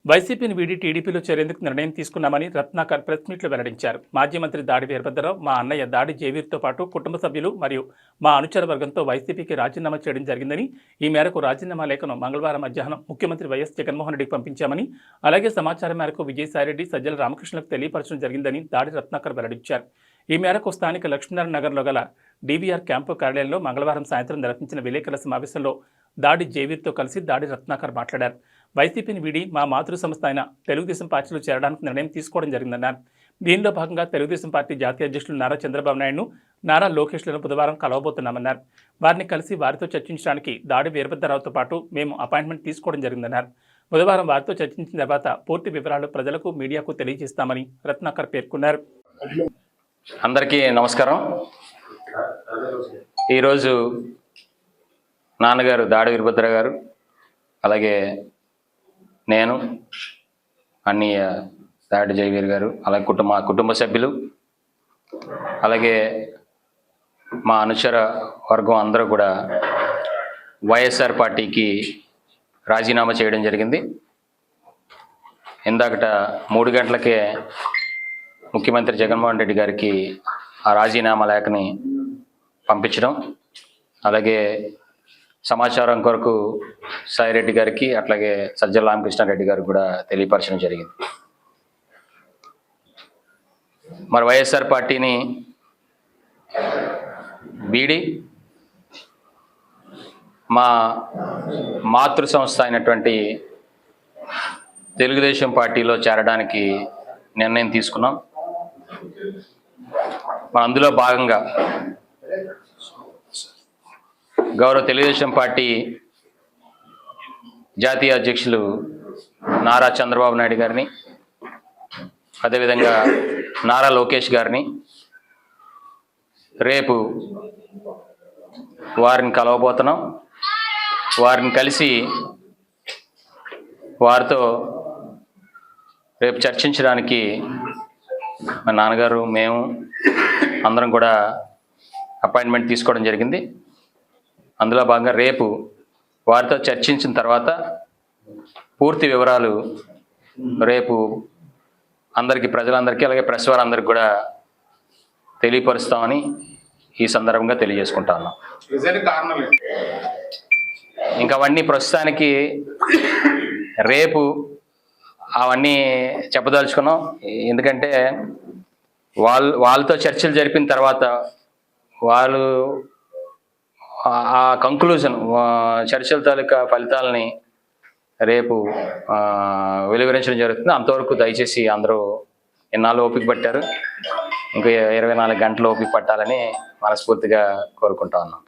వైసీపీని వీడి టీడీపీలో చేరేందుకు నిర్ణయం తీసుకున్నామని రత్నాకర్ ప్రెస్ మీట్లో వెల్లడించారు. మాజీ మంత్రి దాడి వీరభద్రరావు, మా అన్నయ్య దాడి జయవీర్తో పాటు కుటుంబ సభ్యులు మరియు మా అనుచర వర్గంతో వైసీపీకి రాజీనామా చేయడం జరిగిందని, ఈ మేరకు రాజీనామా లేఖను మంగళవారం మధ్యాహ్నం ముఖ్యమంత్రి వైఎస్ జగన్మోహన్ రెడ్డికి పంపించామని, అలాగే సమాచారం మేరకు విజయసాయిరెడ్డి, సజ్జల రామకృష్ణలకు తెలియపరచడం జరిగిందని దాడి రత్నాకర్ వెల్లడించారు. ఈ మేరకు స్థానిక లక్ష్మీనారాయణ నగర్లో గల డీబీఆర్ క్యాంపు కార్యాలయంలో మంగళవారం సాయంత్రం నిర్వహించిన విలేకరుల సమావేశంలో దాడి జయవీర్తో కలిసి దాడి రత్నాకర్ మాట్లాడారు. వైసీపీని వీడి మా మాతృ సంస్థ అయిన తెలుగుదేశం పార్టీలో చేరడానికి నిర్ణయం తీసుకోవడం జరిగిందన్నారు. దీనిలో భాగంగా తెలుగుదేశం పార్టీ జాతీయ అధ్యక్షులు నారా చంద్రబాబు నాయుడును, నారా లోకేష్లను బుధవారం కలవబోతున్నామన్నారు. వారిని కలిసి వారితో చర్చించడానికి దాడి వీరభద్రరావుతో పాటు మేము అపాయింట్మెంట్ తీసుకోవడం జరిగిందన్నారు. బుధవారం వారితో చర్చించిన తర్వాత పూర్తి వివరాలు ప్రజలకు, మీడియాకు తెలియజేస్తామని రత్నాకర్ పేర్కొన్నారు. అందరికీ నమస్కారం. ఈరోజు నాన్నగారు దాడి వీరభద్రరావు గారు, అలాగే నేను, అన్నయ్య దాడి జయవీర్ గారు, అలాగే కుటుంబ సభ్యులు, అలాగే మా అనుచర వర్గం అందరూ కూడా వైఎస్ఆర్ పార్టీకి రాజీనామా చేయడం జరిగింది. ఇందాకట 3 గంటలకే ముఖ్యమంత్రి జగన్మోహన్ రెడ్డి గారికి ఆ రాజీనామా లేఖని పంపించడం, అలాగే సమాచారం కొరకు సాయిరెడ్డి గారికి, అట్లాగే సజ్జల రామకృష్ణారెడ్డి గారికి కూడా తెలియపరచడం జరిగింది. మరి వైఎస్ఆర్ పార్టీని వీడి మా మాతృ సంస్థ అయినటువంటి తెలుగుదేశం పార్టీలో చేరడానికి నిర్ణయం తీసుకున్నాం. మన అందులో భాగంగా గౌరవ తెలుగుదేశం పార్టీ జాతీయ అధ్యక్షులు నారా చంద్రబాబు నాయుడు గారిని, అదేవిధంగా నారా లోకేష్ గారిని రేపు వారిని కలవబోతున్నాం. వారిని కలిసి వారితో రేపు చర్చించడానికి మా నాన్నగారు, మేము అందరం కూడా అపాయింట్మెంట్ తీసుకోవడం జరిగింది. అందులో భాగంగా రేపు వారితో చర్చించిన తర్వాత పూర్తి వివరాలు రేపు ప్రజలందరికీ, అలాగే ప్రెస్ వారందరికీ కూడా తెలియపరుస్తామని ఈ సందర్భంగా తెలియజేసుకుంటా ఉన్నాం. ఇంకా అవన్నీ ప్రస్తుతానికి రేపు అవన్నీ చెప్పదలుచుకున్నాం. ఎందుకంటే వాళ్ళతో చర్చలు జరిపిన తర్వాత వాళ్ళు ఆ కంక్లూజన్, చర్చల తాలూకా ఫలితాలని రేపు వెలువరించడం జరుగుతుంది. అంతవరకు దయచేసి అందరూ ఎన్నాళ్ళు ఓపిక పట్టారు, ఇంకా 24 గంటలు ఓపిక పట్టాలని మనస్ఫూర్తిగా కోరుకుంటా ఉన్నాం.